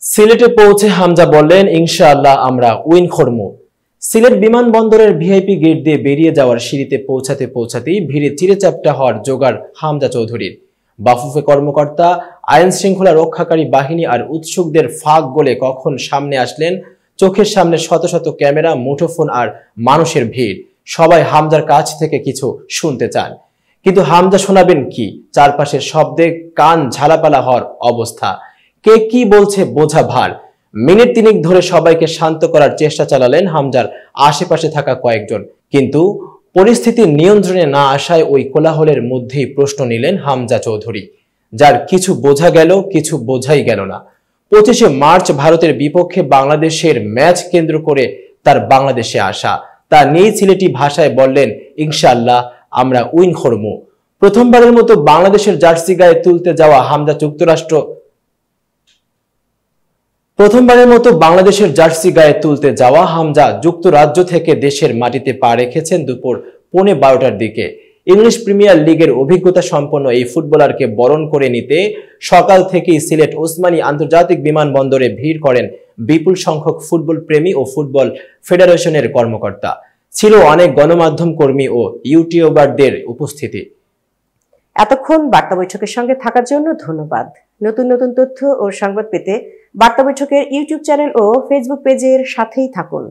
সিলেটে পৌঁছে হামজা বললেন, ইনশাআল্লাহ আমরা উইন করব। সিলেট বিমানবন্দরের ভিআইপি গেট দিয়ে বেরিয়ে যাওয়ার সিঁড়িতে পৌঁছাতেই ভিড়ে চিরেচাপটা হওয়ার জোগাড় হামজা চৌধুরীর। বাফুফে কর্মকর্তা, আইন শৃঙ্খলা রক্ষাকারী বাহিনী আর উৎসুকদের ফাঁক গলে কখন সামনে আসলেন। চোখের সামনে শত শত ক্যামেরা, মুঠোফোন আর মানুষের ভিড়। সবাই হামজার কাছ থেকে কিছু শুনতে চান, কিন্তু হামজা শোনাবেন কি? চারপাশের শব্দে কান ঝালাপালা হওয়ার অবস্থা। কে কি বলছে বোঝা ভার। মিনিট তিনেক ধরে সবাইকে শান্ত করার চেষ্টা চালালেন হামজার আশেপাশে থাকা কয়েকজন, কিন্তু পরিস্থিতি নিয়ন্ত্রণে না আসায় ওই কোলাহলের মধ্যেই প্রশ্ন নিলেন হামজা চৌধুরী, যার কিছু বোঝা গেল, কিছু বোঝাই গেল না। 25শে মার্চ ভারতের বিপক্ষে বাংলাদেশের ম্যাচ কেন্দ্র করে তার বাংলাদেশে আসা। তা নিয়ে সিলেটি ভাষায় বললেন, ইনশাআল্লাহ আমরা উইন করব। প্রথমবারের মতো বাংলাদেশের জার্সি গায়ে তুলতে যাওয়া হামজা যুক্তরাজ্য থেকে দেশের মাটিতে পা রেখেছেন দুপুর 12:15টার দিকে। ইংলিশ প্রিমিয়ার লিগের অভিজ্ঞতা সম্পন্ন এই ফুটবলারকে বরণ করে নিতে সকাল থেকেই সিলেট ওসমানী আন্তর্জাতিক বিমানবন্দরে ভিড় করেন বিপুল সংখ্যক ফুটবল প্রেমী ও ফুটবল ফেডারেশনের কর্মকর্তা। ছিল অনেক গণমাধ্যম কর্মী ও ইউটিউবারদের উপস্থিতি। এতক্ষণ বার্তা বৈঠকের সঙ্গে থাকার জন্য ধন্যবাদ। নতুন নতুন তথ্য ও সংবাদ পেতে বার্তা বৈঠকের ইউটিউব চ্যানেল ও ফেসবুক পেজের সাথেই থাকুন।